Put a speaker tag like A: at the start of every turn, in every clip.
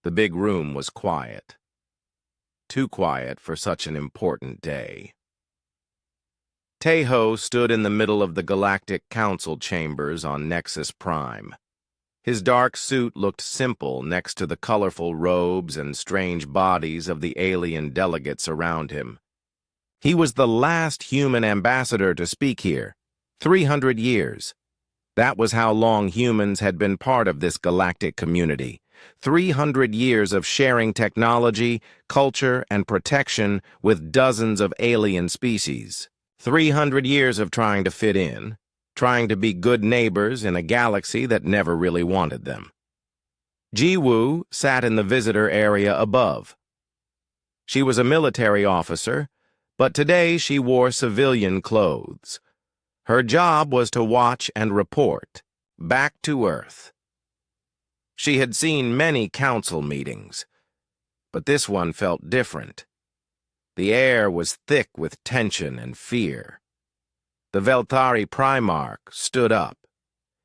A: The big room was quiet. Too quiet for such an important day. Tejo stood in the middle of the Galactic Council chambers on Nexus Prime. His dark suit looked simple next to the colorful robes and strange bodies of the alien delegates around him. He was the last human ambassador to speak here, 300 years. That was how long humans had been part of this galactic community. 300 years of sharing technology, culture, and protection with dozens of alien species. 300 years of trying to fit in, trying to be good neighbors in a galaxy that never really wanted them. Jiwoo sat in the visitor area above. She was a military officer, but today she wore civilian clothes. Her job was to watch and report, back to Earth. She had seen many council meetings, but this one felt different. The air was thick with tension and fear. The Velthari Primarch stood up.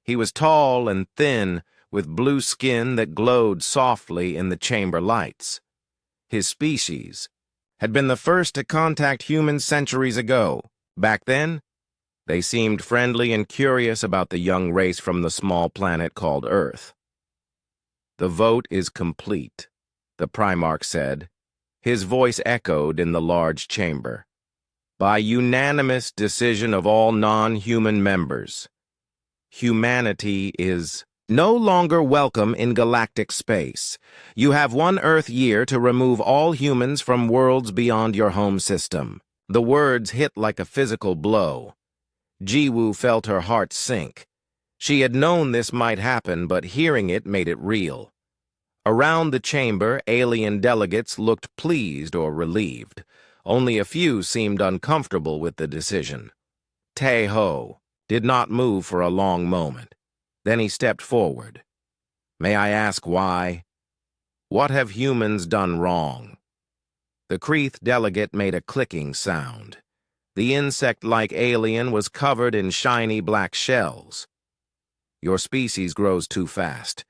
A: He was tall and thin, with blue skin that glowed softly in the chamber lights. His species had been the first to contact humans centuries ago. Back then, they seemed friendly and curious about the young race from the small planet called Earth. "The vote is complete," the Primarch said. His voice echoed in the large chamber. "By unanimous decision of all non-human members, humanity is no longer welcome in galactic space. You have 1 Earth year to remove all humans from worlds beyond your home system." The words hit like a physical blow. Jiwoo felt her heart sink. She had known this might happen, but hearing it made it real. Around the chamber, alien delegates looked pleased or relieved. Only a few seemed uncomfortable with the decision. Tejo did not move for a long moment. Then he stepped forward. "May I ask why? What have humans done wrong?" The Kreeth delegate made a clicking sound. The insect-like alien was covered in shiny black shells. "Your species grows too fast.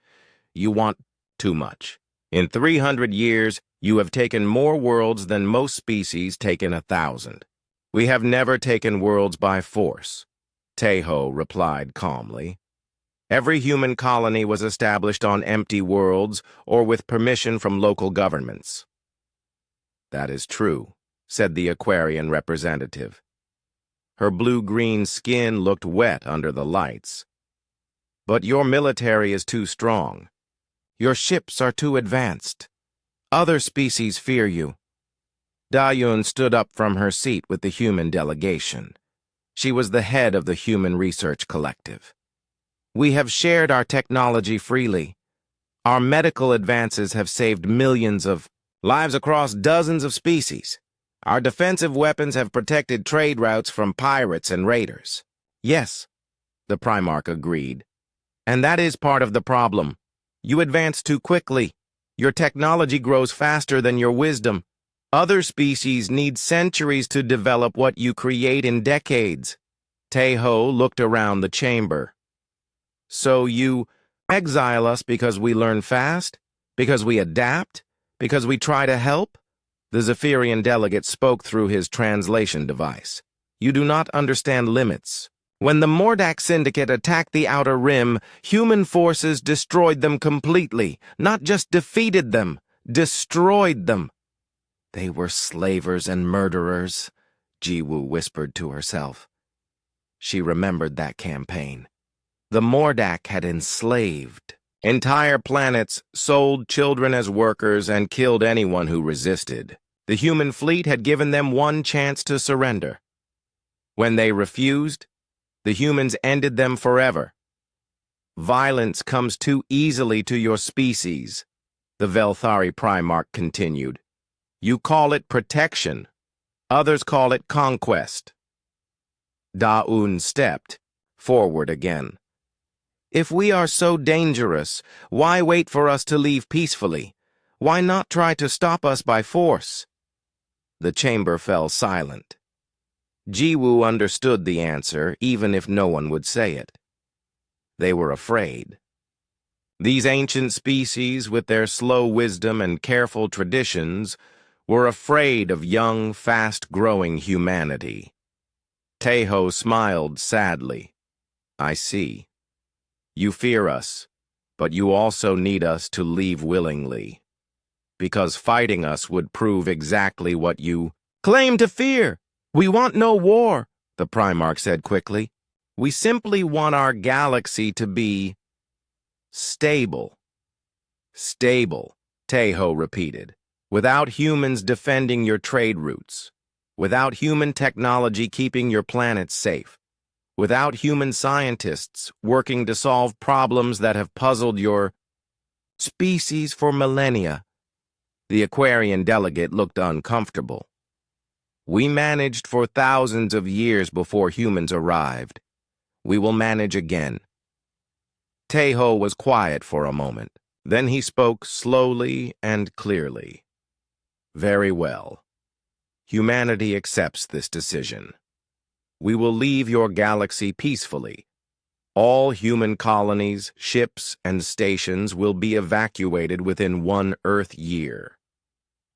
A: You want too much. In 300 years, you have taken more worlds than most species take in 1,000. We have never taken worlds by force," Tejo replied calmly. "Every human colony was established on empty worlds or with permission from local governments." "That is true," said the Aquarian representative. Her blue-green skin looked wet under the lights. "But your military is too strong. Your ships are too advanced. Other species fear you." Dayun stood up from her seat with the human delegation. She was the head of the Human Research Collective. "We have shared our technology freely. Our medical advances have saved millions of lives across dozens of species. Our defensive weapons have protected trade routes from pirates and raiders." "Yes," the Primarch agreed. "And that is part of the problem. You advance too quickly. Your technology grows faster than your wisdom. Other species need centuries to develop what you create in decades." Tejo looked around the chamber. "So you exile us because we learn fast? Because we adapt? Because we try to help?" The Zephyrian delegate spoke through his translation device. "You do not understand limits. When the Mordak Syndicate attacked the Outer Rim, human forces destroyed them completely. Not just defeated them, destroyed them." "They were slavers and murderers," Jiwoo whispered to herself. She remembered that campaign. The Mordak had enslaved entire planets, sold children as workers, and killed anyone who resisted. The human fleet had given them one chance to surrender. When they refused, the humans ended them forever. "Violence comes too easily to your species," the Velthari Primarch continued. "You call it protection. Others call it conquest." Da'un stepped forward again. "If we are so dangerous, why wait for us to leave peacefully? Why not try to stop us by force?" The chamber fell silent. Jiwoo understood the answer, even if no one would say it. They were afraid. These ancient species, with their slow wisdom and careful traditions, were afraid of young, fast-growing humanity. Tejo smiled sadly. I see. You fear us, but you also need us to leave willingly. Because fighting us would prove exactly what you claim to fear. We want no war, the Primarch said quickly. We simply want our galaxy to be stable. Stable, Tejo repeated. Without humans defending your trade routes. Without human technology keeping your planet safe. Without human scientists working to solve problems that have puzzled your species for millennia. The Aquarian delegate looked uncomfortable. We managed for thousands of years before humans arrived. We will manage again. Tejo was quiet for a moment. Then he spoke slowly and clearly. Very well. Humanity accepts this decision. We will leave your galaxy peacefully. All human colonies, ships, and stations will be evacuated within 1 Earth year.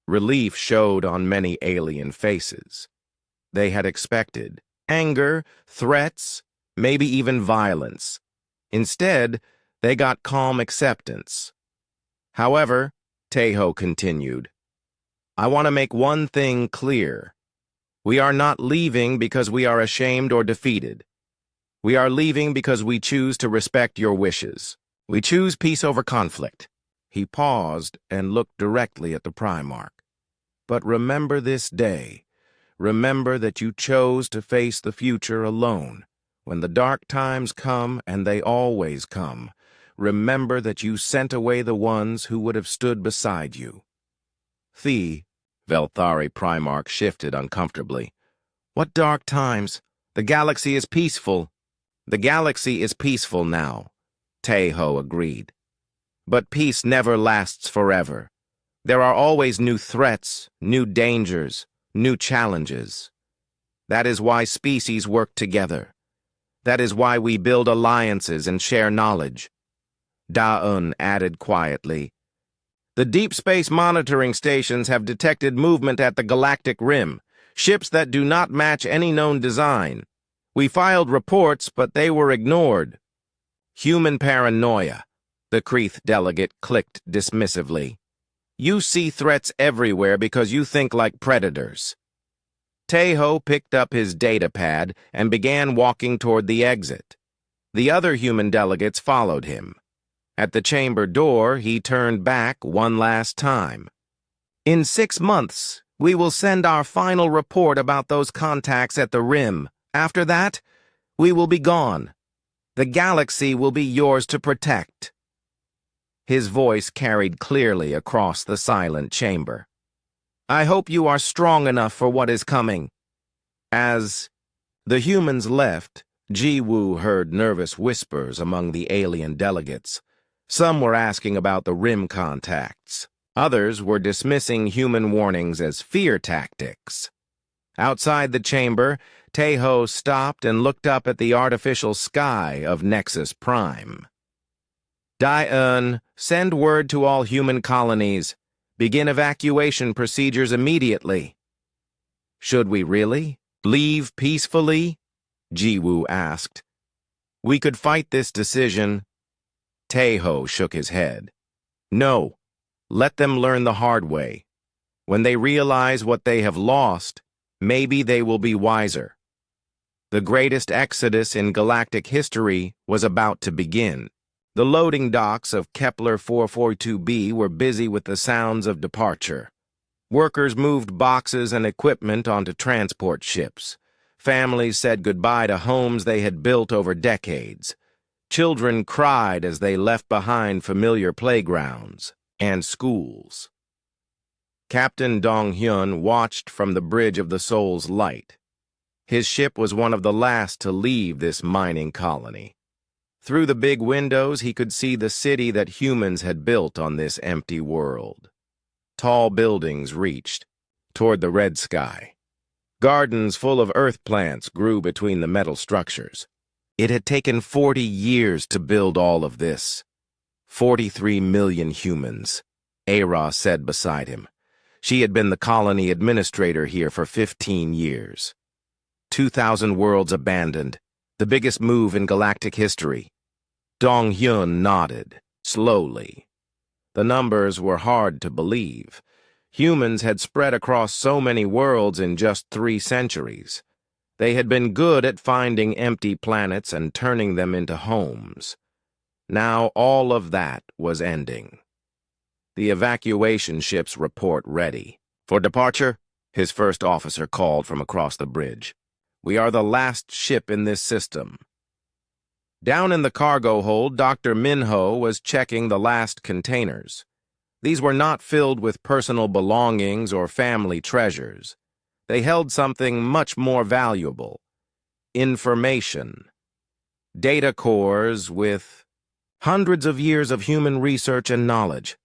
A: Relief showed on many alien faces. They had expected anger, threats, maybe even violence. Instead, they got calm acceptance. However, Tejo continued, I want to make one thing clear. We are not leaving because we are ashamed or defeated. We are leaving because we choose to respect your wishes. We choose peace over conflict. He paused and looked directly at the Primarch. But remember this day. Remember that you chose to face the future alone. When the dark times come, and they always come, remember that you sent away the ones who would have stood beside you. Velthari Primarch shifted uncomfortably. What dark times? The galaxy is peaceful. The galaxy is peaceful now, Tejo agreed. But peace never lasts forever. There are always new threats, new dangers, new challenges. That is why species work together. That is why we build alliances and share knowledge. Da-Un added quietly. The deep space monitoring stations have detected movement at the galactic rim, ships that do not match any known design. We filed reports, but they were ignored. Human paranoia, the Kreeth delegate clicked dismissively. You see threats everywhere because you think like predators. Tejo picked up his datapad and began walking toward the exit. The other human delegates followed him. At the chamber door, he turned back one last time. In 6 months, we will send our final report about those contacts at the rim. After that, we will be gone. The galaxy will be yours to protect. His voice carried clearly across the silent chamber. I hope you are strong enough for what is coming. As the humans left, Jiwoo heard nervous whispers among the alien delegates. Some were asking about the rim contacts. Others were dismissing human warnings as fear tactics. Outside the chamber, Tejo stopped and looked up at the artificial sky of Nexus Prime. Da-Un, send word to all human colonies. Begin evacuation procedures immediately. Should we really leave peacefully? Jiwoo asked. We could fight this decision. Tejo shook his head. No, let them learn the hard way. When they realize what they have lost, maybe they will be wiser. The greatest exodus in galactic history was about to begin. The loading docks of Kepler 442b were busy with the sounds of departure. Workers moved boxes and equipment onto transport ships. Families said goodbye to homes they had built over decades. Children cried as they left behind familiar playgrounds and schools. Captain Dong-hyun watched from the bridge of the Soul's Light. His ship was one of the last to leave this mining colony. Through the big windows, he could see the city that humans had built on this empty world. Tall buildings reached toward the red sky. Gardens full of earth plants grew between the metal structures. It had taken 40 years to build all of this. 43 million humans, Ara said beside him. She had been the colony administrator here for 15 years. 2,000 worlds abandoned, the biggest move in galactic history. Dong-hyun nodded, slowly. The numbers were hard to believe. Humans had spread across so many worlds in just 3 centuries. They had been good at finding empty planets and turning them into homes. Now all of that was ending. The evacuation ship's report ready. For departure, his first officer called from across the bridge. We are the last ship in this system. Down in the cargo hold, Dr. Minho was checking the last containers. These were not filled with personal belongings or family treasures. They held something much more valuable. Information. Data cores with hundreds of years of human research and knowledge.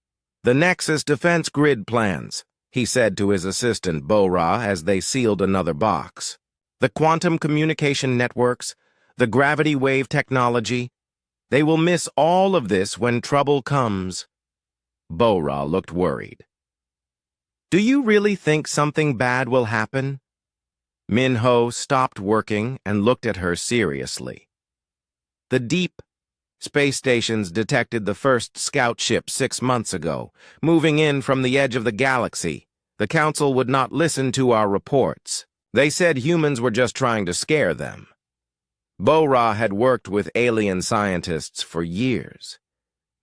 A: The Nexus defense grid plans, he said to his assistant Bo-Ra as they sealed another box. The quantum communication networks, the gravity wave technology. They will miss all of this when trouble comes. Bo-Ra looked worried. Do you really think something bad will happen? Minho stopped working and looked at her seriously. The deep space stations detected the first scout ship 6 months ago, moving in from the edge of the galaxy. The Council would not listen to our reports. They said humans were just trying to scare them. Bo-Ra had worked with alien scientists for years.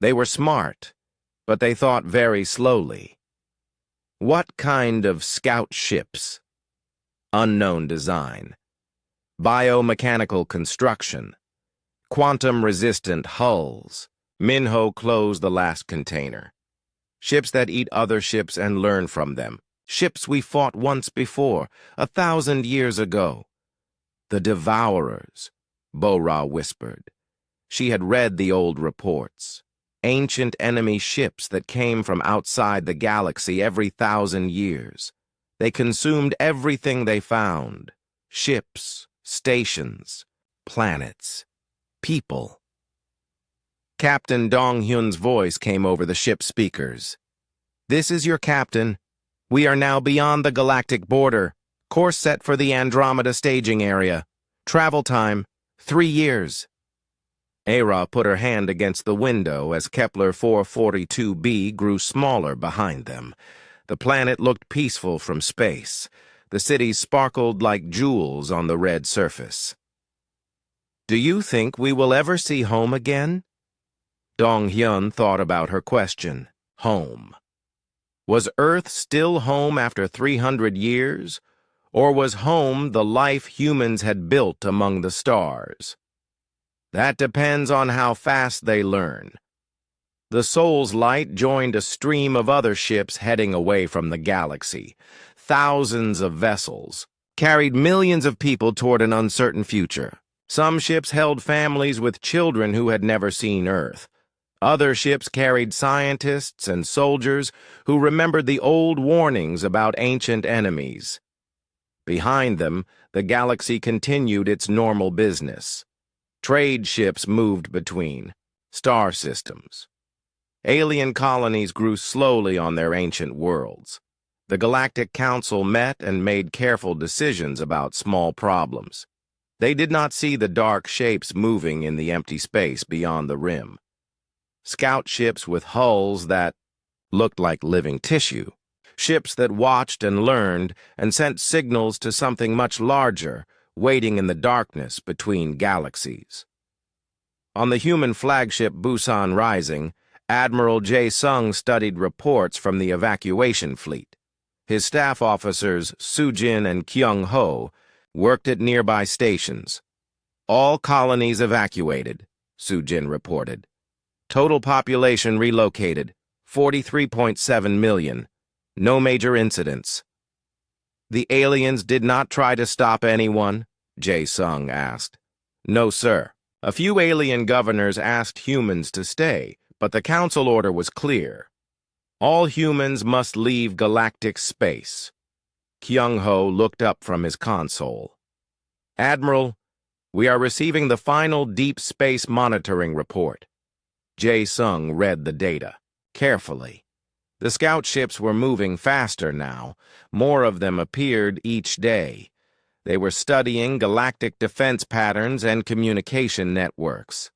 A: They were smart, but they thought very slowly. What kind of scout ships? Unknown design. Biomechanical construction. Quantum-resistant hulls. Minho closed the last container. Ships that eat other ships and learn from them. Ships we fought once before, 1,000 years ago. The Devourers, Bo-Ra whispered. She had read the old reports. Ancient enemy ships that came from outside the galaxy every 1,000 years. They consumed everything they found. Ships, stations, planets, people. Captain Dong-hyun's voice came over the ship speakers. This is your captain. We are now beyond the galactic border. Course set for the Andromeda staging area. Travel time, 3 years. Ara put her hand against the window as Kepler 442b grew smaller behind them. The planet looked peaceful from space. The cities sparkled like jewels on the red surface. Do you think we will ever see home again? Dong-hyun thought about her question. Home. Was Earth still home after 300 years? Or was home the life humans had built among the stars? That depends on how fast they learn. The Soul's Light joined a stream of other ships heading away from the galaxy. Thousands of vessels carried millions of people toward an uncertain future. Some ships held families with children who had never seen Earth. Other ships carried scientists and soldiers who remembered the old warnings about ancient enemies. Behind them, the galaxy continued its normal business. Trade ships moved between star systems. Alien colonies grew slowly on their ancient worlds. The Galactic Council met and made careful decisions about small problems. They did not see the dark shapes moving in the empty space beyond the rim. Scout ships with hulls that looked like living tissue. Ships that watched and learned and sent signals to something much larger, waiting in the darkness between galaxies. On the human flagship Busan Rising, Admiral Jae-sung studied reports from the evacuation fleet. His staff officers, Soo-jin and Kyung-ho, worked at nearby stations. All colonies evacuated, Soo-jin reported. Total population relocated, 43.7 million. No major incidents. The aliens did not try to stop anyone? Jae-sung asked. No, sir. A few alien governors asked humans to stay, but the council order was clear. All humans must leave galactic space. Kyung-ho looked up from his console. Admiral, we are receiving the final deep space monitoring report. Jae-sung read the data carefully. The scout ships were moving faster now. More of them appeared each day. They were studying galactic defense patterns and communication networks.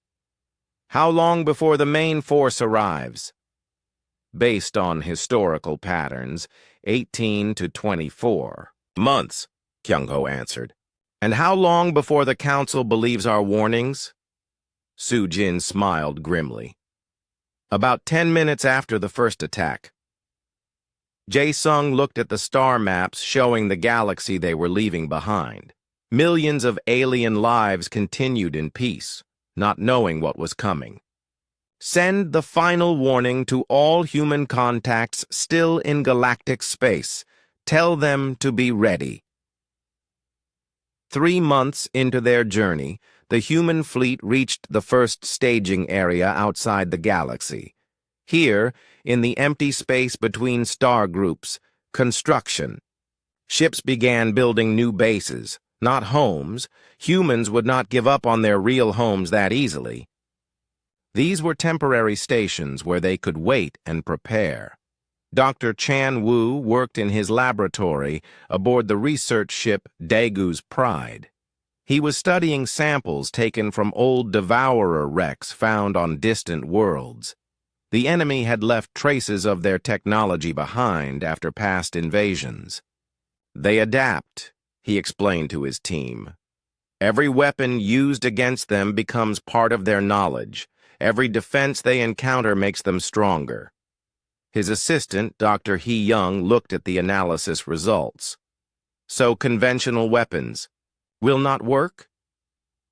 A: How long before the main force arrives? Based on historical patterns, 18 to 24 months, Kyung-ho answered. And how long before the council believes our warnings? Soo-jin smiled grimly. About 10 minutes after the first attack. Jae-sung looked at the star maps showing the galaxy they were leaving behind. Millions of alien lives continued in peace, not knowing what was coming. Send the final warning to all human contacts still in galactic space. Tell them to be ready. 3 months into their journey, the human fleet reached the first staging area outside the galaxy. Here, in the empty space between star groups, construction. Ships began building new bases, not homes. Humans would not give up on their real homes that easily. These were temporary stations where they could wait and prepare. Dr. Chan Woo worked in his laboratory aboard the research ship Daegu's Pride. He was studying samples taken from old Devourer wrecks found on distant worlds. The enemy had left traces of their technology behind after past invasions. They adapt, he explained to his team. Every weapon used against them becomes part of their knowledge. Every defense they encounter makes them stronger. His assistant, Dr. Hee-young, looked at the analysis results. So conventional weapons will not work?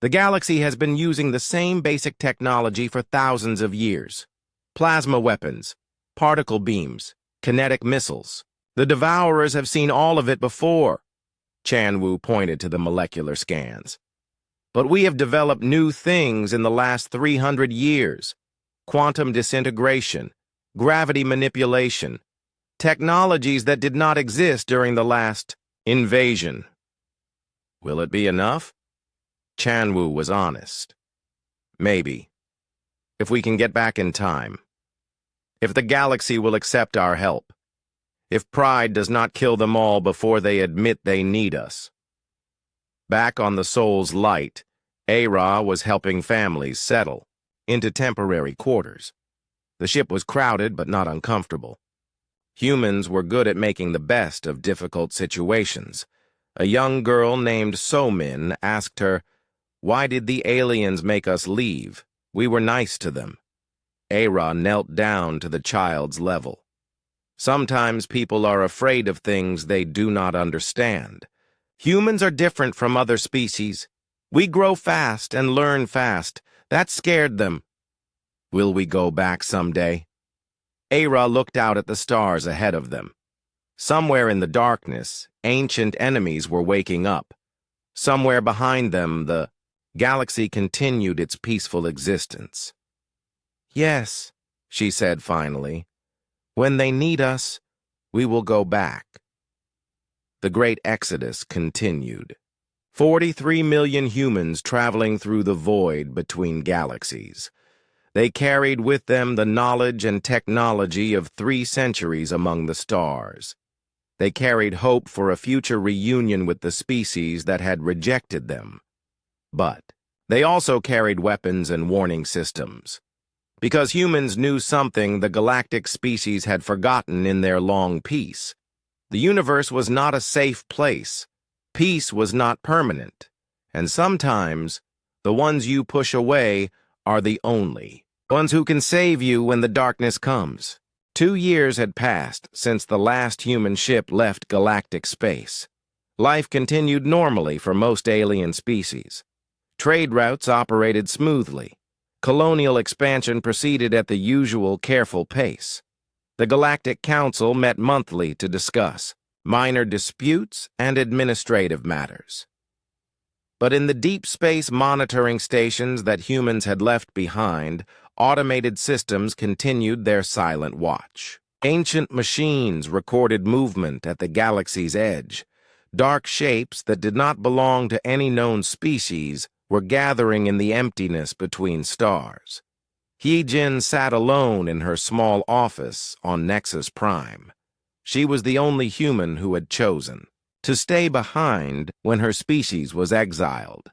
A: The galaxy has been using the same basic technology for thousands of years. Plasma weapons, particle beams, kinetic missiles. The Devourers have seen all of it before. Chan Woo pointed to the molecular scans. But we have developed new things in the last 300 years. Quantum disintegration, gravity manipulation, technologies that did not exist during the last invasion. Will it be enough? Chan Woo was honest. Maybe. If we can get back in time. If the galaxy will accept our help. If pride does not kill them all before they admit they need us. Back on the Soul's Light, A-Ra was helping families settle into temporary quarters. The ship was crowded but not uncomfortable. Humans were good at making the best of difficult situations. A young girl named So-min asked her, "Why did the aliens make us leave? We were nice to them." A-Ra knelt down to the child's level. Sometimes people are afraid of things they do not understand. Humans are different from other species. We grow fast and learn fast. That scared them. Will we go back someday? A-Ra looked out at the stars ahead of them. Somewhere in the darkness, ancient enemies were waking up. Somewhere behind them, the galaxy continued its peaceful existence. Yes, she said finally. When they need us, we will go back. The great exodus continued. 43 million humans traveling through the void between galaxies. They carried with them the knowledge and technology of 3 centuries among the stars. They carried hope for a future reunion with the species that had rejected them. But they also carried weapons and warning systems. Because humans knew something the galactic species had forgotten in their long peace. The universe was not a safe place. Peace was not permanent. And sometimes, the ones you push away are the only ones who can save you when the darkness comes. 2 years had passed since the last human ship left galactic space. Life continued normally for most alien species. Trade routes operated smoothly. Colonial expansion proceeded at the usual careful pace. The Galactic Council met monthly to discuss minor disputes and administrative matters. But in the deep space monitoring stations that humans had left behind, automated systems continued their silent watch. Ancient machines recorded movement at the galaxy's edge. Dark shapes that did not belong to any known species were gathering in the emptiness between stars. Hee-Jin sat alone in her small office on Nexus Prime. She was the only human who had chosen to stay behind when her species was exiled.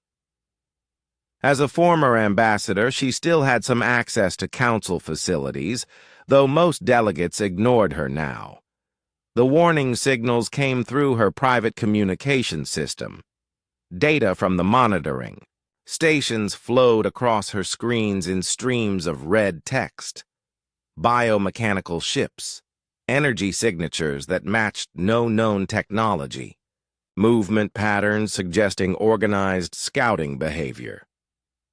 A: As a former ambassador, she still had some access to council facilities, though most delegates ignored her now. The warning signals came through her private communication system. Data from the monitoring stations flowed across her screens in streams of red text. Biomechanical ships, energy signatures that matched no known technology, movement patterns suggesting organized scouting behavior.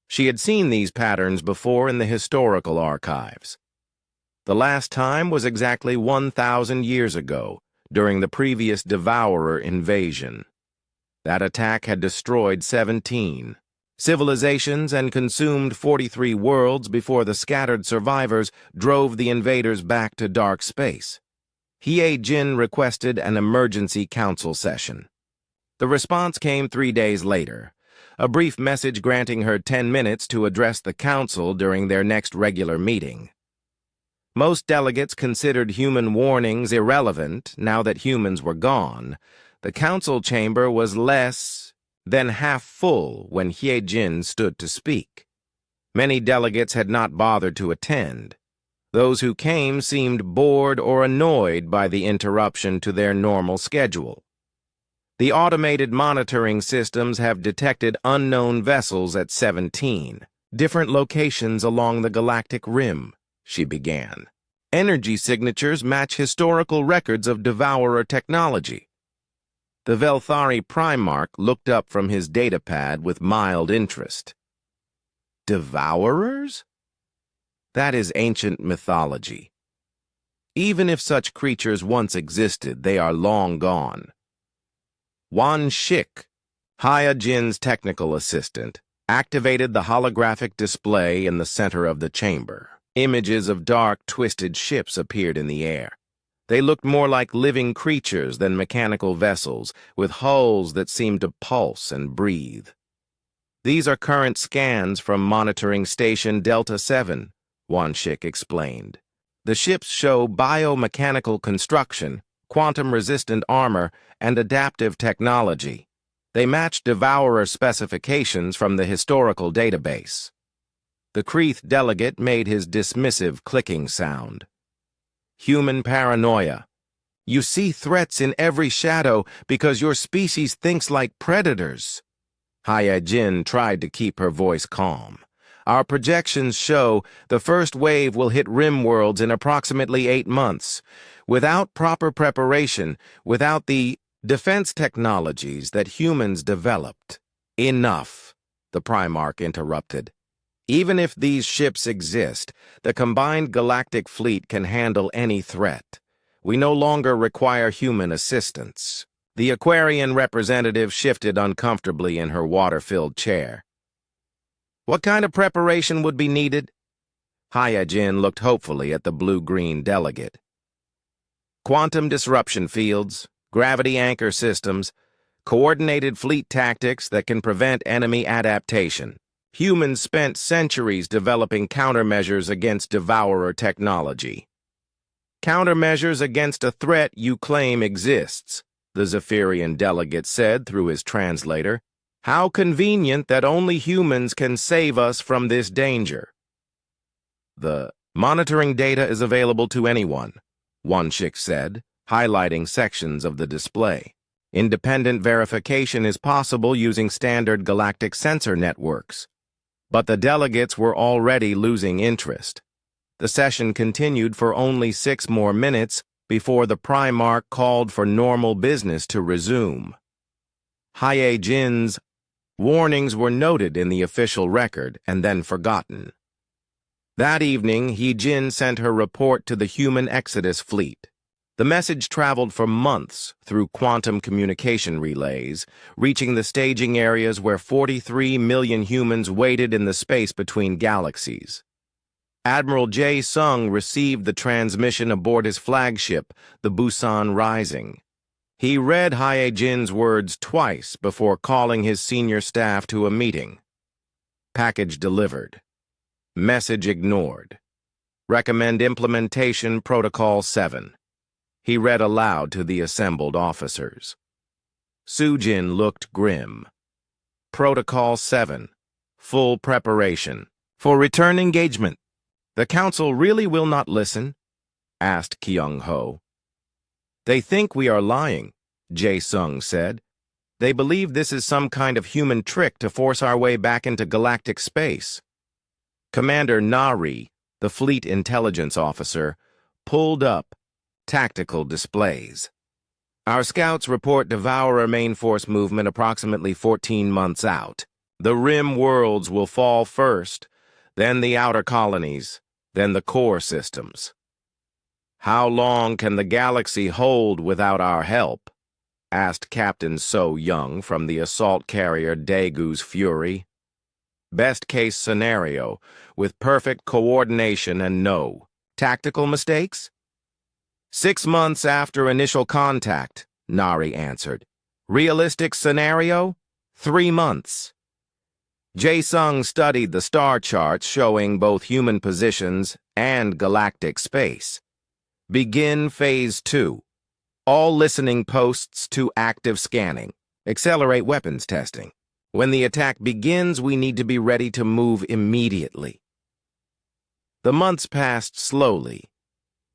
A: She had seen these patterns before in the historical archives. The last time was exactly 1,000 years ago, during the previous Devourer invasion. That attack had destroyed 17 civilizations and consumed 43 worlds before the scattered survivors drove the invaders back to dark space. Hee-Jin requested an emergency council session. The response came 3 days later, a brief message granting her 10 minutes to address the council during their next regular meeting. Most delegates considered human warnings irrelevant now that humans were gone. The council chamber was less than half full when Hee-Jin stood to speak. Many delegates had not bothered to attend. Those who came seemed bored or annoyed by the interruption to their normal schedule. The automated monitoring systems have detected unknown vessels at 17 different locations along the galactic rim, she began. Energy signatures match historical records of Devourer technology. The Velthari Primarch looked up from his datapad with mild interest. Devourers? That is ancient mythology. Even if such creatures once existed, they are long gone. Wan Shik, Hee-Jin's technical assistant, activated the holographic display in the center of the chamber. Images of dark, twisted ships appeared in the air. They looked more like living creatures than mechanical vessels, with hulls that seemed to pulse and breathe. These are current scans from monitoring station Delta 7, Wan Shik explained. The ships show biomechanical construction, quantum-resistant armor, and adaptive technology. They match Devourer specifications from the historical database. The Kreeth delegate made his dismissive clicking sound. Human paranoia. You see threats in every shadow because your species thinks like predators. Hee-Jin tried to keep her voice calm. Our projections show the first wave will hit rim worlds in approximately 8 months. Without proper preparation, without the defense technologies that humans developed. Enough, the Primarch interrupted. Even if these ships exist, the combined galactic fleet can handle any threat. We no longer require human assistance. The Aquarian representative shifted uncomfortably in her water-filled chair. What kind of preparation would be needed? Hee-Jin looked hopefully at the blue-green delegate. Quantum disruption fields, gravity anchor systems, coordinated fleet tactics that can prevent enemy adaptation. Humans spent centuries developing countermeasures against Devourer technology. Countermeasures against a threat you claim exists, the Zephyrian delegate said through his translator. How convenient that only humans can save us from this danger. The monitoring data is available to anyone, Wan Shik said, highlighting sections of the display. Independent verification is possible using standard galactic sensor networks. But the delegates were already losing interest. The session continued for only 6 more minutes before the Primarch called for normal business to resume. Hee-Jin's warnings were noted in the official record and then forgotten. That evening, Hee-Jin sent her report to the human Exodus fleet. The message traveled for months through quantum communication relays, reaching the staging areas where 43 million humans waited in the space between galaxies. Admiral Jae Sung received the transmission aboard his flagship, the Busan Rising. He read Hee-Jin's words twice before calling his senior staff to a meeting. Package delivered. Message ignored. Recommend implementation Protocol 7. He read aloud to the assembled officers. Sujin looked grim. Protocol 7. Full preparation. For return engagement. The Council really will not listen? Asked Kyung-ho. They think we are lying, Jae-sung said. They believe this is some kind of human trick to force our way back into galactic space. Commander Nari, the fleet intelligence officer, pulled up tactical displays. Our scouts report Devourer main force movement approximately 14 months out. The rim worlds will fall first, then the outer colonies, then the core systems. How long can the galaxy hold without our help? Asked Captain So Young from the assault carrier Daegu's Fury. Best case scenario, with perfect coordination and no tactical mistakes? 6 months after initial contact, Nari answered. Realistic scenario? 3 months. Jae-sung studied the star charts showing both human positions and galactic space. Begin Phase 2. All listening posts to active scanning. Accelerate weapons testing. When the attack begins, we need to be ready to move immediately. The months passed slowly.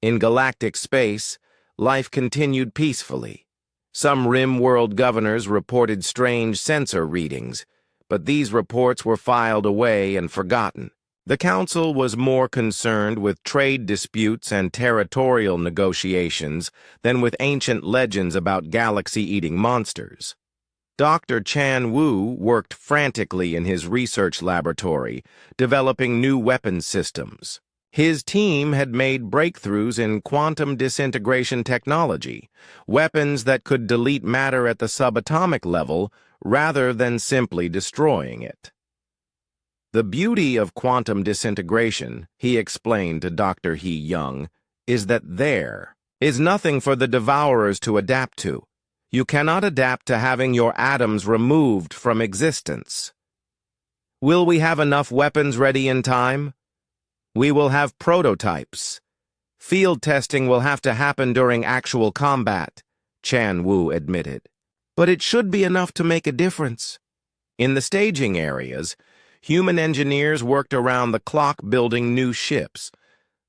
A: In galactic space, life continued peacefully. Some rim world governors reported strange sensor readings, but these reports were filed away and forgotten. The Council was more concerned with trade disputes and territorial negotiations than with ancient legends about galaxy-eating monsters. Dr. Chan Wu worked frantically in his research laboratory, developing new weapons systems. His team had made breakthroughs in quantum disintegration technology, weapons that could delete matter at the subatomic level rather than simply destroying it. The beauty of quantum disintegration, he explained to Dr. Hee Young, is that there is nothing for the Devourers to adapt to. You cannot adapt to having your atoms removed from existence. Will we have enough weapons ready in time? We will have prototypes. Field testing will have to happen during actual combat, Chan Wu admitted. But it should be enough to make a difference. In the staging areas, human engineers worked around the clock building new ships.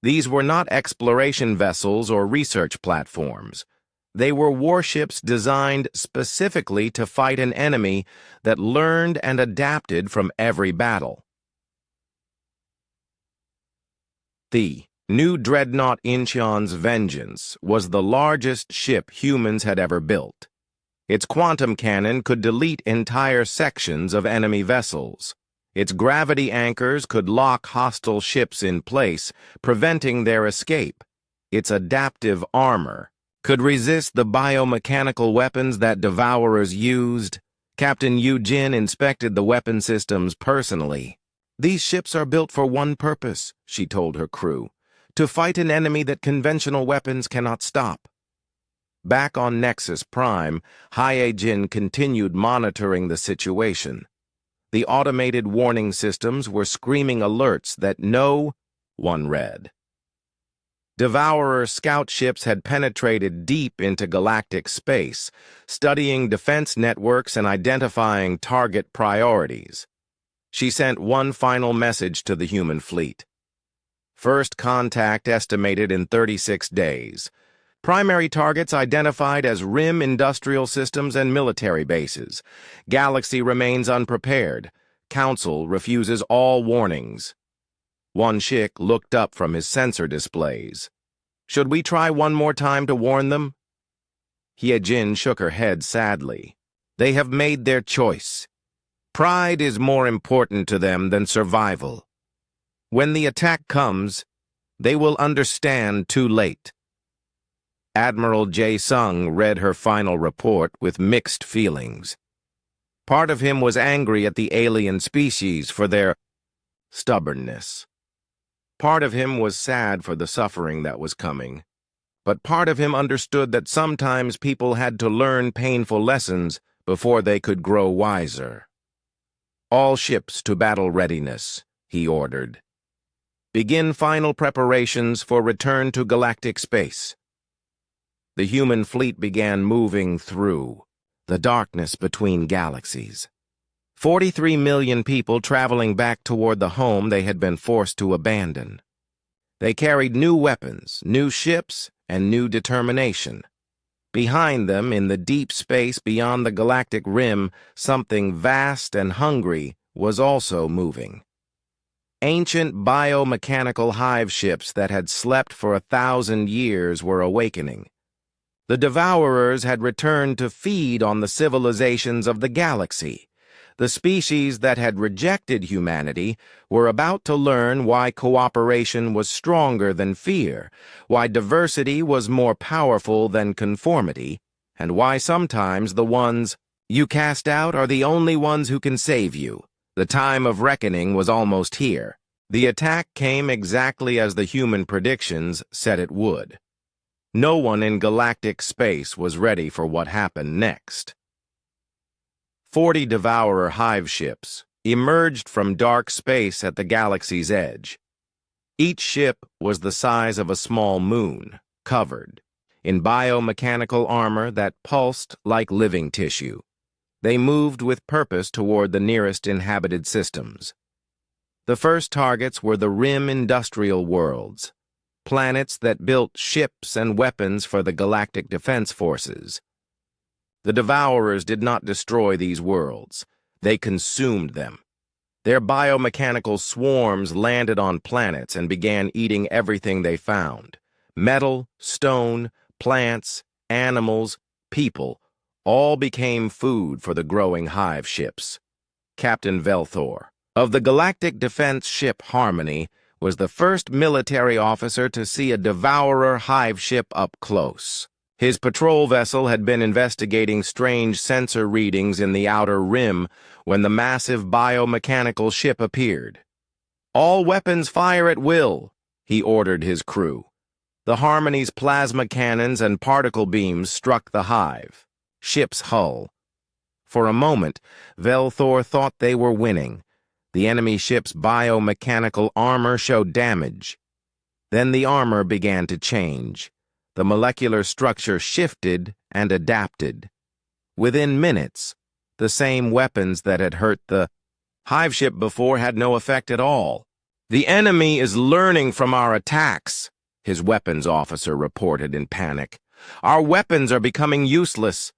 A: These were not exploration vessels or research platforms. They were warships designed specifically to fight an enemy that learned and adapted from every battle. The new dreadnought Incheon's Vengeance was the largest ship humans had ever built. Its quantum cannon could delete entire sections of enemy vessels. Its gravity anchors could lock hostile ships in place, preventing their escape. Its adaptive armor could resist the biomechanical weapons that Devourers used. Captain Yu Jin inspected the weapon systems personally. These ships are built for one purpose, she told her crew, to fight an enemy that conventional weapons cannot stop. Back on Nexus Prime, Hae-jin continued monitoring the situation. The automated warning systems were screaming alerts that no one read. Devourer scout ships had penetrated deep into galactic space, studying defense networks and identifying target priorities. She sent one final message to the human fleet. First contact estimated in 36 days. Primary targets identified as rim industrial systems and military bases. Galaxy remains unprepared. Council refuses all warnings. Won-shik looked up from his sensor displays. Should we try one more time to warn them? Hye-jin shook her head sadly. They have made their choice. Pride is more important to them than survival. When the attack comes, they will understand too late. Admiral Jae-sung read her final report with mixed feelings. Part of him was angry at the alien species for their stubbornness. Part of him was sad for the suffering that was coming. But part of him understood that sometimes people had to learn painful lessons before they could grow wiser. All ships to battle readiness, he ordered. Begin final preparations for return to galactic space. The human fleet began moving through the darkness between galaxies. 43 million people traveling back toward the home they had been forced to abandon. They carried new weapons, new ships, and new determination. Behind them, in the deep space beyond the galactic rim, something vast and hungry was also moving. Ancient biomechanical hive ships that had slept for 1,000 years were awakening. The Devourers had returned to feed on the civilizations of the galaxy. The species that had rejected humanity were about to learn why cooperation was stronger than fear, why diversity was more powerful than conformity, and why sometimes the ones you cast out are the only ones who can save you. The time of reckoning was almost here. The attack came exactly as the human predictions said it would. No one in galactic space was ready for what happened next. 40 Devourer hive ships emerged from dark space at the galaxy's edge. Each ship was the size of a small moon, covered in biomechanical armor that pulsed like living tissue. They moved with purpose toward the nearest inhabited systems. The first targets were the Rim industrial worlds, planets that built ships and weapons for the galactic defense forces. The Devourers did not destroy these worlds. They consumed them. Their biomechanical swarms landed on planets and began eating everything they found. Metal, stone, plants, animals, people, all became food for the growing hive ships. Captain Velthor, of the galactic defense ship Harmony, was the first military officer to see a Devourer hive ship up close. His patrol vessel had been investigating strange sensor readings in the outer rim when the massive biomechanical ship appeared. "All weapons fire at will," he ordered his crew. The Harmony's plasma cannons and particle beams struck the hive, ship's hull. For a moment, Velthor thought they were winning. The enemy ship's biomechanical armor showed damage. Then the armor began to change. The molecular structure shifted and adapted. Within minutes, the same weapons that had hurt the hive ship before had no effect at all. "The enemy is learning from our attacks," his weapons officer reported in panic. "Our weapons are becoming useless."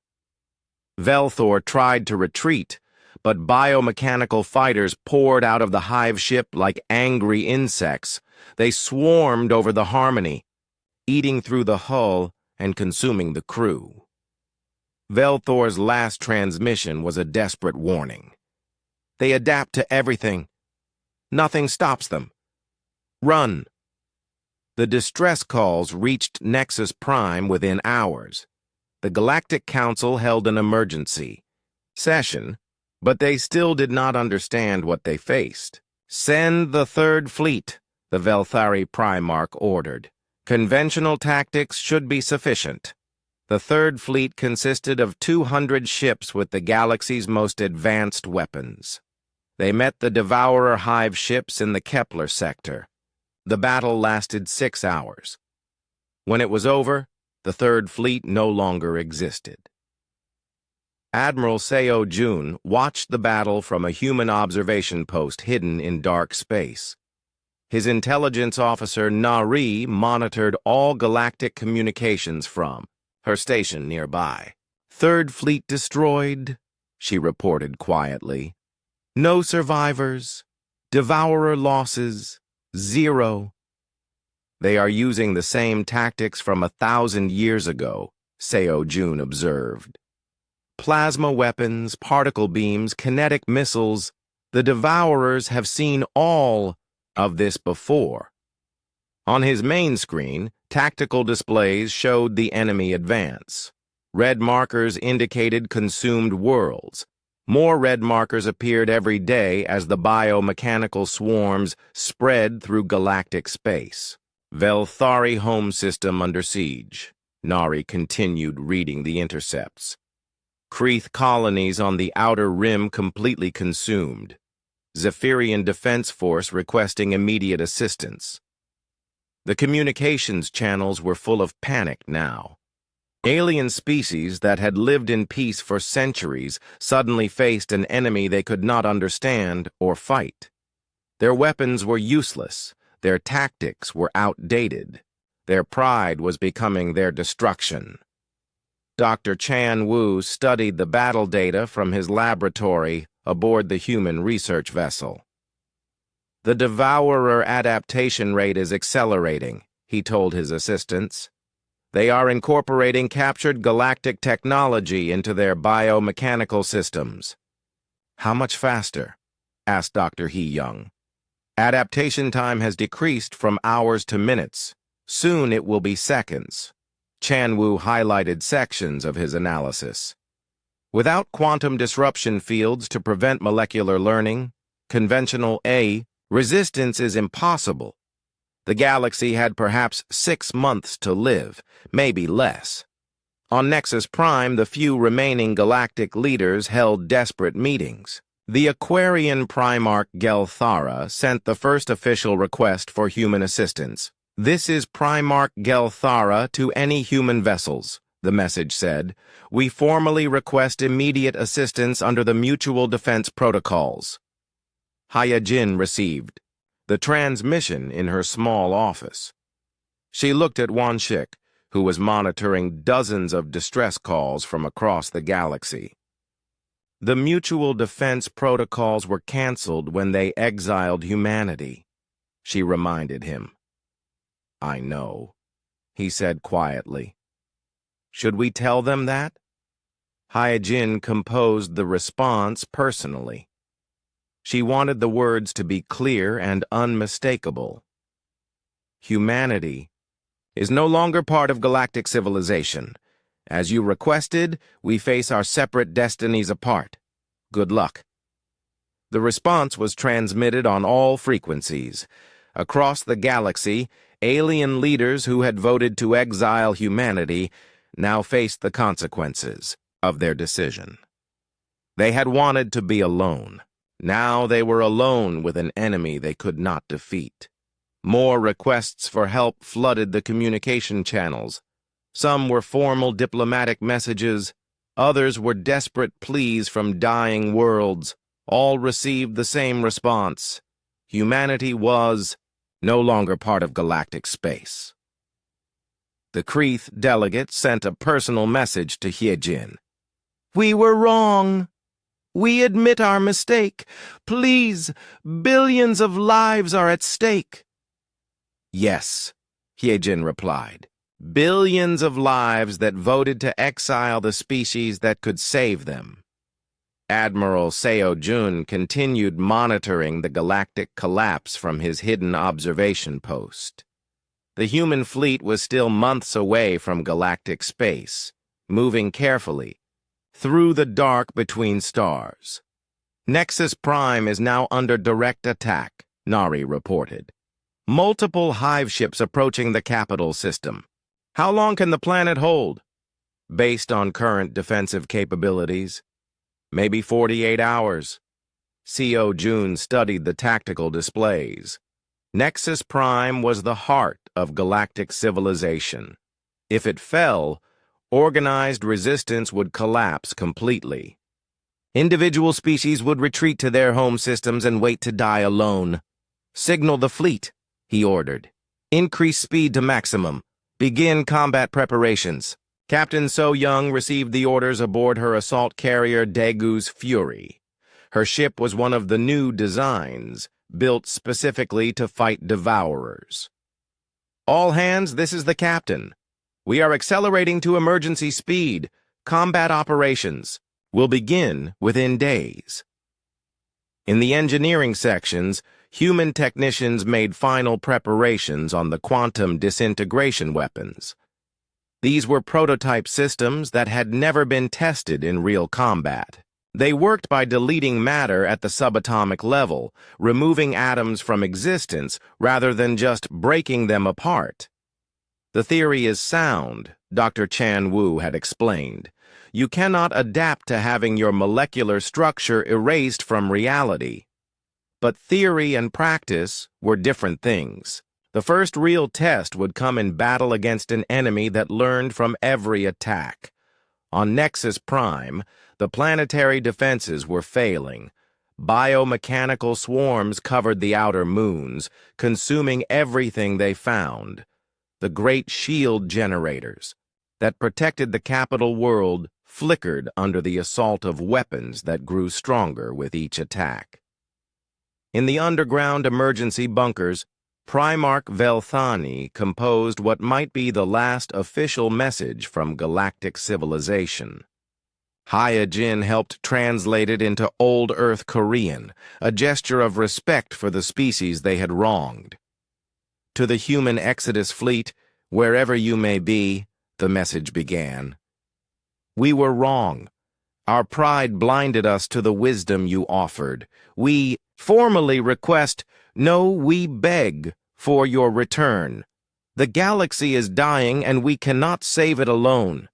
A: Velthor tried to retreat, but biomechanical fighters poured out of the hive ship like angry insects. They swarmed over the Harmony, eating through the hull and consuming the crew. Velthor's last transmission was a desperate warning. "They adapt to everything. Nothing stops them. Run." The distress calls reached Nexus Prime within hours. The Galactic Council held an emergency session, but they still did not understand what they faced. "Send the Third Fleet," the Velthari Primarch ordered. "Conventional tactics should be sufficient." The Third Fleet consisted of 200 ships with the galaxy's most advanced weapons. They met the Devourer hive ships in the Kepler sector. The battle lasted 6 hours. When it was over, the Third Fleet no longer existed. Admiral Seo Jun watched the battle from a human observation post hidden in dark space. His intelligence officer Nari monitored all galactic communications from her station nearby. "Third Fleet destroyed," she reported quietly. "No survivors. Devourer losses. 0. "They are using the same tactics from 1,000 years ago," Seo Jun observed. "Plasma weapons, particle beams, kinetic missiles. The Devourers have seen all of this before." On his main screen, tactical displays showed the enemy advance. Red markers indicated consumed worlds. More red markers appeared every day as the biomechanical swarms spread through galactic space. "Velthari home system under siege." Nari continued reading the intercepts. "Kreeth colonies on the outer rim completely consumed. Zephyrian Defense Force requesting immediate assistance. The communications channels were full of panic now. Alien species that had lived in peace for centuries suddenly faced an enemy they could not understand or fight. Their weapons were useless, their tactics were outdated, their pride was becoming their destruction. Dr. Chan Wu studied the battle data from his laboratory aboard the human research vessel. The Devourer adaptation rate is accelerating, he told his assistants. They are incorporating captured galactic technology into their biomechanical systems. How much faster? Asked Dr. He Young. Adaptation time has decreased from hours to minutes. Soon it will be seconds. Chan Wu highlighted sections of his analysis. Without quantum disruption fields to prevent molecular learning, conventional A, resistance is impossible. The galaxy had perhaps 6 months to live, maybe less. On Nexus Prime, the few remaining galactic leaders held desperate meetings. The Aquarian Primarch Gelthara sent the first official request for human assistance. "This is Primarch Gelthara to any human vessels," the message said. "We formally request immediate assistance under the Mutual Defense Protocols." Hayajin received the transmission in her small office. She looked at Wanshik, who was monitoring dozens of distress calls from across the galaxy. The Mutual Defense Protocols were canceled when they exiled humanity, she reminded him. "I know," he said quietly. "Should we tell them that?" Hayajin composed the response personally. She wanted the words to be clear and unmistakable. "Humanity is no longer part of galactic civilization. As you requested, we face our separate destinies apart. Good luck." The response was transmitted on all frequencies. Across the galaxy, alien leaders who had voted to exile humanity now faced the consequences of their decision. They had wanted to be alone. Now they were alone with an enemy they could not defeat. More requests for help flooded the communication channels. Some were formal diplomatic messages, others were desperate pleas from dying worlds. All received the same response. Humanity was no longer part of galactic space. The Kreeth delegate sent a personal message to Hyejin. "We were wrong. We admit our mistake. Please, billions of lives are at stake." "Yes," Hyejin replied. "Billions of lives that voted to exile the species that could save them." Admiral Seo Jun continued monitoring the galactic collapse from his hidden observation post. The human fleet was still months away from galactic space, moving carefully, through the dark between stars. "Nexus Prime is now under direct attack," Nari reported. "Multiple hive ships approaching the capital system. How long can the planet hold?" "Based on current defensive capabilities, maybe 48 hours. Seo Jun studied the tactical displays. Nexus Prime was the heart of galactic civilization. If it fell, organized resistance would collapse completely. Individual species would retreat to their home systems and wait to die alone. "Signal the fleet," he ordered. "Increase speed to maximum. Begin combat preparations." Captain So Young received the orders aboard her assault carrier Daegu's Fury. Her ship was one of the new designs, built specifically to fight devourers. "All hands, this is the captain. We are accelerating to emergency speed. Combat operations will begin within days." In the engineering sections, human technicians made final preparations on the quantum disintegration weapons. These were prototype systems that had never been tested in real combat. They worked by deleting matter at the subatomic level, removing atoms from existence rather than just breaking them apart. "The theory is sound," Dr. Chan Wu had explained. "You cannot adapt to having your molecular structure erased from reality." But theory and practice were different things. The first real test would come in battle against an enemy that learned from every attack. On Nexus Prime, the planetary defenses were failing. Biomechanical swarms covered the outer moons, consuming everything they found. The great shield generators that protected the capital world flickered under the assault of weapons that grew stronger with each attack. In the underground emergency bunkers, Primarch Velthani composed what might be the last official message from galactic civilization. Hyojin helped translate it into Old Earth Korean, a gesture of respect for the species they had wronged. To the human Exodus fleet, wherever you may be, the message began. We were wrong. Our pride blinded us to the wisdom you offered. We formally request, no, we beg for your return. The galaxy is dying and we cannot save it alone.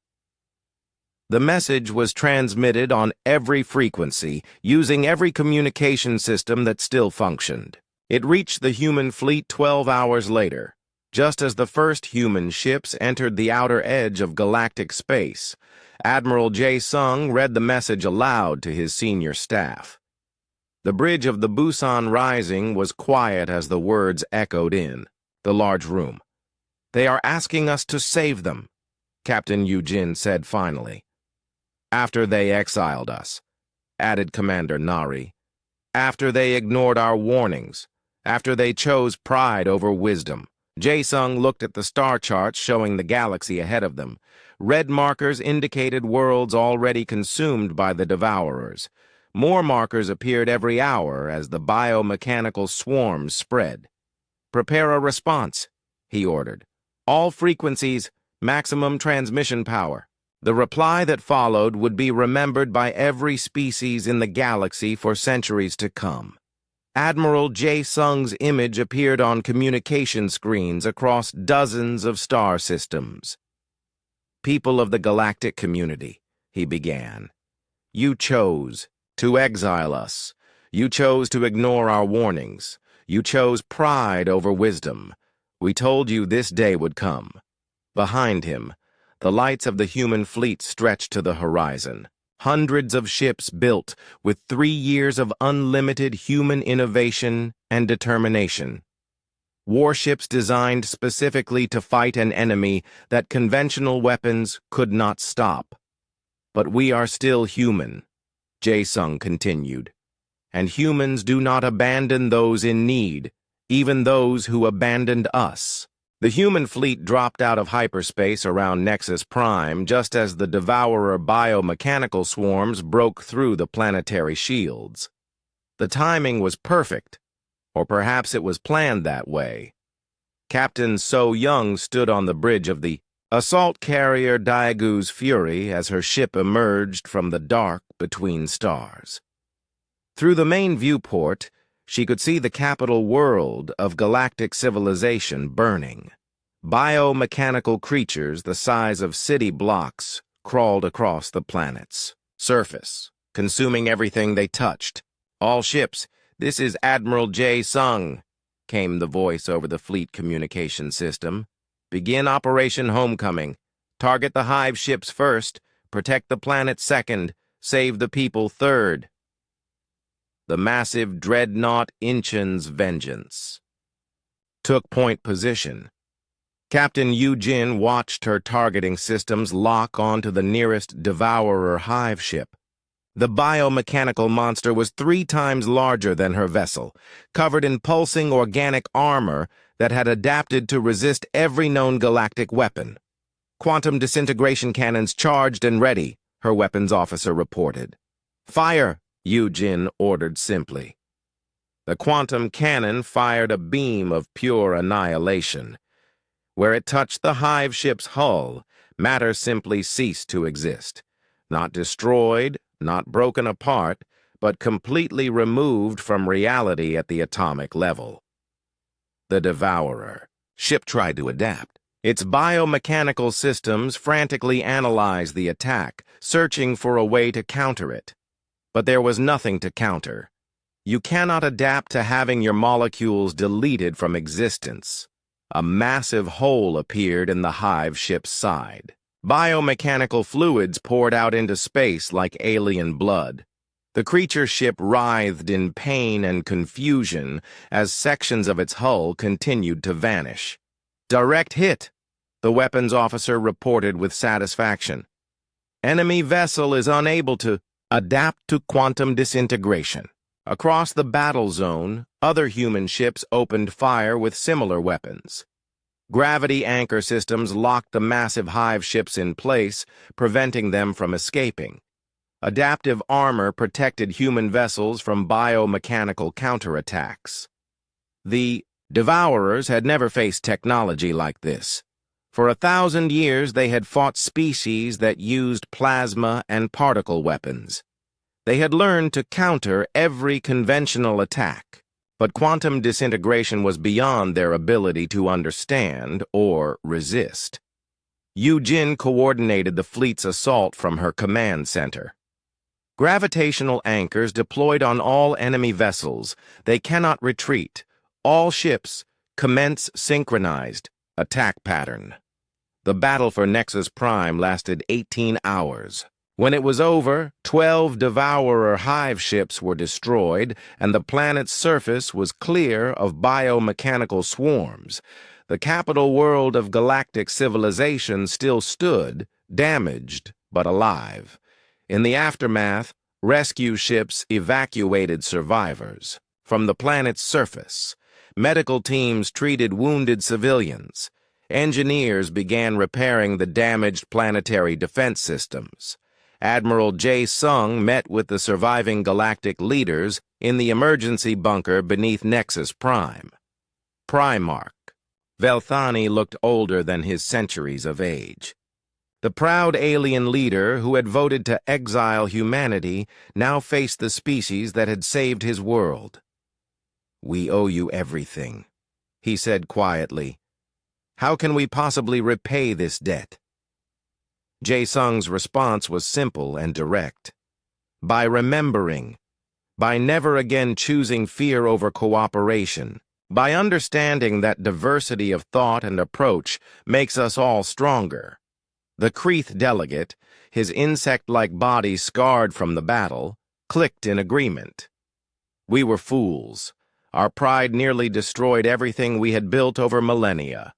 A: The message was transmitted on every frequency, using every communication system that still functioned. It reached the human fleet 12 hours later, just as the first human ships entered the outer edge of galactic space. Admiral Jae-sung read the message aloud to his senior staff. The bridge of the Busan Rising was quiet as the words echoed in the large room. They are asking us to save them, Captain Yujin said finally. After they exiled us, added Commander Nari. After they ignored our warnings. After they chose pride over wisdom. Jae-sung looked at the star charts showing the galaxy ahead of them. Red markers indicated worlds already consumed by the Devourers. More markers appeared every hour as the biomechanical swarms spread. Prepare a response, he ordered. All frequencies, maximum transmission power. The reply that followed would be remembered by every species in the galaxy for centuries to come. Admiral Jae-sung's image appeared on communication screens across dozens of star systems. People of the galactic community, he began. You chose to exile us. You chose to ignore our warnings. You chose pride over wisdom. We told you this day would come. Behind him, the lights of the human fleet stretched to the horizon. Hundreds of ships built with 3 years of unlimited human innovation and determination. Warships designed specifically to fight an enemy that conventional weapons could not stop. But we are still human, Jae-sung continued. And humans do not abandon those in need, even those who abandoned us. The human fleet dropped out of hyperspace around Nexus Prime just as the Devourer biomechanical swarms broke through the planetary shields. The timing was perfect, or perhaps it was planned that way. Captain So Young stood on the bridge of the assault carrier Daegu's Fury as her ship emerged from the dark between stars. Through the main viewport, she could see the capital world of galactic civilization burning. Biomechanical creatures the size of city blocks crawled across the planet's surface, consuming everything they touched. All ships, this is Admiral Jae-sung, came the voice over the fleet communication system. Begin Operation Homecoming. Target the hive ships first, protect the planet second, save the people third. The massive dreadnought Inchen's Vengeance took point position. Captain Yujin watched her targeting systems lock onto the nearest Devourer hive ship. The biomechanical monster was 3 times larger than her vessel, covered in pulsing organic armor that had adapted to resist every known galactic weapon. Quantum disintegration cannons charged and ready, her weapons officer reported. Fire! Yujin ordered simply. The quantum cannon fired a beam of pure annihilation. Where it touched the hive ship's hull, matter simply ceased to exist. Not destroyed, not broken apart, but completely removed from reality at the atomic level. The Devourer. Ship tried to adapt. Its biomechanical systems frantically analyzed the attack, searching for a way to counter it. But there was nothing to counter. You cannot adapt to having your molecules deleted from existence. A massive hole appeared in the hive ship's side. Biomechanical fluids poured out into space like alien blood. The creature ship writhed in pain and confusion as sections of its hull continued to vanish. "Direct hit," the weapons officer reported with satisfaction. "Enemy vessel is unable to adapt to quantum disintegration." Across the battle zone, other human ships opened fire with similar weapons. Gravity anchor systems locked the massive hive ships in place, preventing them from escaping. Adaptive armor protected human vessels from biomechanical counterattacks. The Devourers had never faced technology like this. For 1,000 years, they had fought species that used plasma and particle weapons. They had learned to counter every conventional attack, but quantum disintegration was beyond their ability to understand or resist. Yu Jin coordinated the fleet's assault from her command center. Gravitational anchors deployed on all enemy vessels. They cannot retreat. All ships commence synchronized attack pattern. The battle for Nexus Prime lasted 18 hours. When it was over, 12 Devourer hive ships were destroyed, and the planet's surface was clear of biomechanical swarms. The capital world of galactic civilization still stood, damaged but alive. In the aftermath, rescue ships evacuated survivors. From the planet's surface, medical teams treated wounded civilians. Engineers began repairing the damaged planetary defense systems. Admiral Jae Sung met with the surviving galactic leaders in the emergency bunker beneath Nexus Prime. Primarch. Velthani looked older than his centuries of age. The proud alien leader who had voted to exile humanity now faced the species that had saved his world. "We owe you everything," he said quietly. "How can we possibly repay this debt?" Jae Sung's response was simple and direct. "By remembering, by never again choosing fear over cooperation, by understanding that diversity of thought and approach makes us all stronger." The Kreeth delegate, his insect-like body scarred from the battle, clicked in agreement. "We were fools. Our pride nearly destroyed everything we had built over millennia."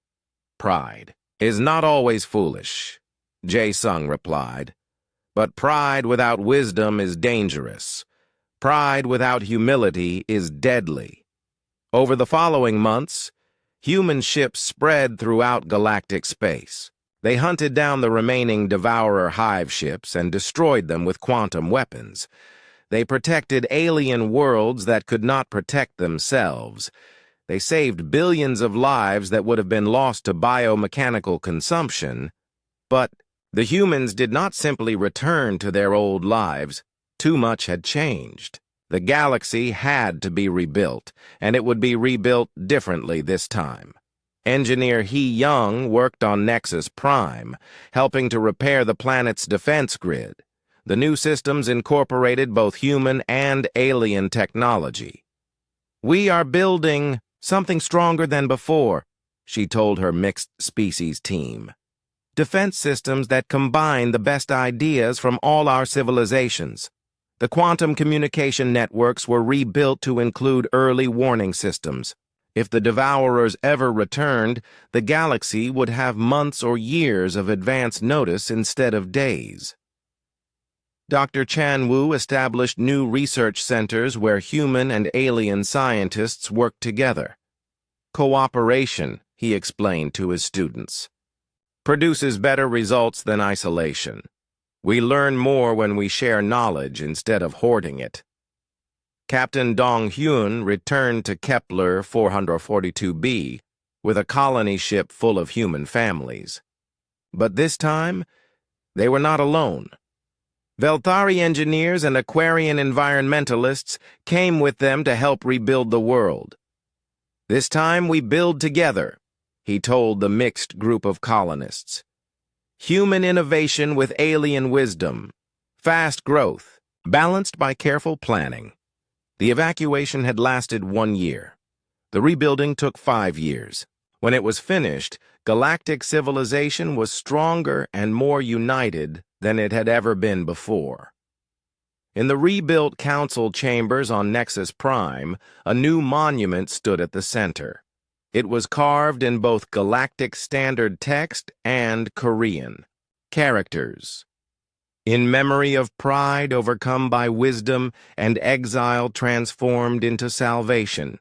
A: "Pride is not always foolish," Jae Sung replied. "But pride without wisdom is dangerous. Pride without humility is deadly." Over the following months, human ships spread throughout galactic space. They hunted down the remaining Devourer hive ships and destroyed them with quantum weapons. They protected alien worlds that could not protect themselves. They saved billions of lives that would have been lost to biomechanical consumption. But the humans did not simply return to their old lives. Too much had changed. The galaxy had to be rebuilt, and it would be rebuilt differently this time. Engineer He Young worked on Nexus Prime, helping to repair the planet's defense grid. The new systems incorporated both human and alien technology. "We are building something stronger than before," she told her mixed-species team. "Defense systems that combine the best ideas from all our civilizations." The quantum communication networks were rebuilt to include early warning systems. If the Devourers ever returned, the galaxy would have months or years of advance notice instead of days. Dr. Chan Wu established new research centers where human and alien scientists worked together. "Cooperation," he explained to his students, "produces better results than isolation. We learn more when we share knowledge instead of hoarding it." Captain Dong Hyun returned to Kepler 442b with a colony ship full of human families. But this time, they were not alone. Velthari engineers and Aquarian environmentalists came with them to help rebuild the world. "This time we build together," he told the mixed group of colonists. "Human innovation with alien wisdom, fast growth, balanced by careful planning." The evacuation had lasted 1 year. The rebuilding took 5 years. When it was finished, galactic civilization was stronger and more united than it had ever been before. In the rebuilt council chambers on Nexus Prime, a new monument stood at the center. It was carved in both Galactic Standard text and Korean characters. In memory of pride overcome by wisdom and exile transformed into salvation.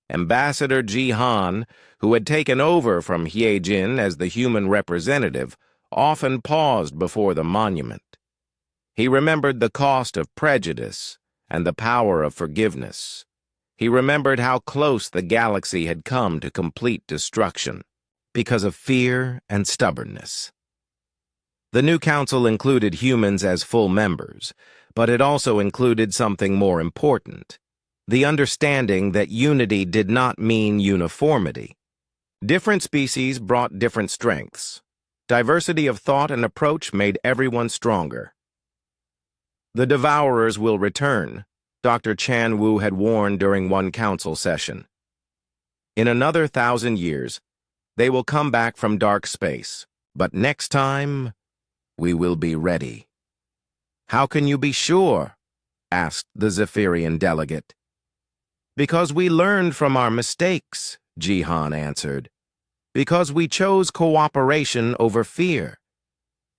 A: Ambassador Ji-han, who had taken over from Hye-jin as the human representative, often paused before the monument. He remembered the cost of prejudice and the power of forgiveness. He remembered how close the galaxy had come to complete destruction because of fear and stubbornness. The new council included humans as full members, but it also included something more important: the understanding that unity did not mean uniformity. Different species brought different strengths. Diversity of thought and approach made everyone stronger. The Devourers will return, Dr. Chan Wu had warned during one council session. In another 1,000 years, they will come back from dark space, but next time, we will be ready. How can you be sure? Asked the Zephyrian delegate. Because we learned from our mistakes, Ji-han answered. Because we chose cooperation over fear.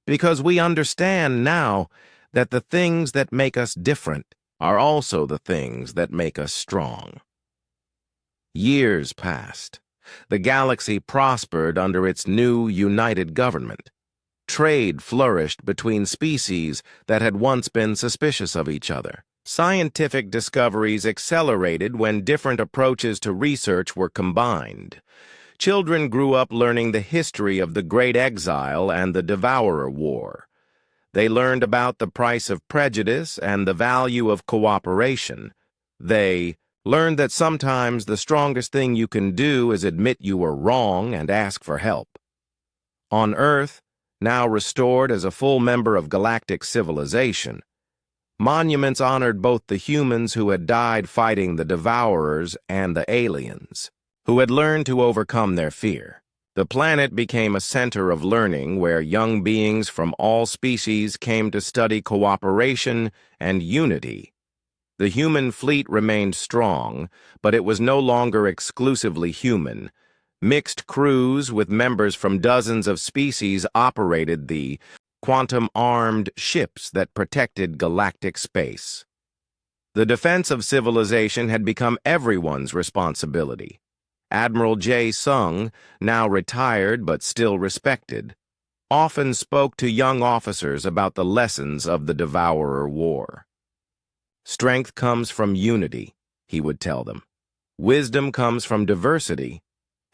A: Because we understand now that the things that make us different are also the things that make us strong. Years passed. The galaxy prospered under its new united government. Trade flourished between species that had once been suspicious of each other. Scientific discoveries accelerated when different approaches to research were combined. Children grew up learning the history of the Great Exile and the Devourer War. They learned about the price of prejudice and the value of cooperation. They learned that sometimes the strongest thing you can do is admit you were wrong and ask for help. On Earth, now restored as a full member of galactic civilization, monuments honored both the humans who had died fighting the Devourers and the aliens, who had learned to overcome their fear. The planet became a center of learning where young beings from all species came to study cooperation and unity. The human fleet remained strong, but it was no longer exclusively human. Mixed crews with members from dozens of species operated the quantum-armed ships that protected galactic space. The defense of civilization had become everyone's responsibility. Admiral Jae Sung, now retired but still respected, often spoke to young officers about the lessons of the Devourer War. Strength comes from unity, he would tell them. Wisdom comes from diversity,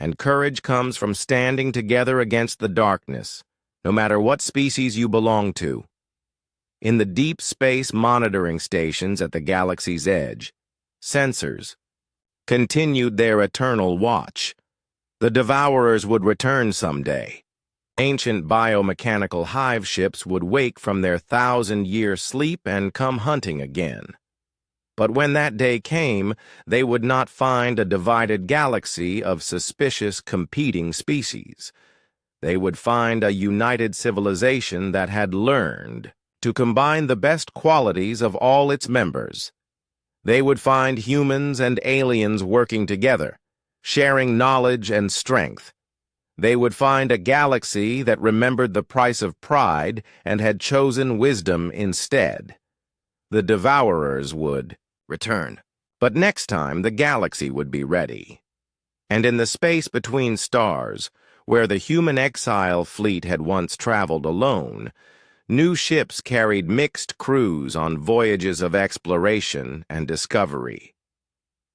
A: and courage comes from standing together against the darkness, no matter what species you belong to. In the deep space monitoring stations at the galaxy's edge, sensors continued their eternal watch. The Devourers would return someday. Ancient biomechanical hive ships would wake from their 1,000-year sleep and come hunting again. But when that day came, they would not find a divided galaxy of suspicious competing species. They would find a united civilization that had learned to combine the best qualities of all its members. They would find humans and aliens working together, sharing knowledge and strength. They would find a galaxy that remembered the price of pride and had chosen wisdom instead. The Devourers would return. But next time, the galaxy would be ready. And in the space between stars, where the human exile fleet had once traveled alone, new ships carried mixed crews on voyages of exploration and discovery.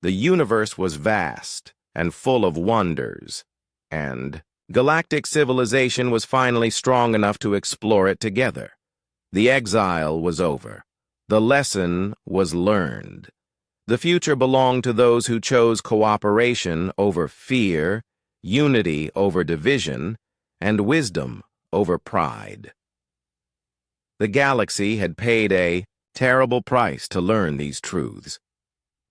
A: The universe was vast and full of wonders, and galactic civilization was finally strong enough to explore it together. The exile was over. The lesson was learned. The future belonged to those who chose cooperation over fear, unity over division, and wisdom over pride. The galaxy had paid a terrible price to learn these truths.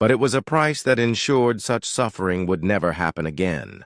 A: but it was a price that ensured such suffering would never happen again.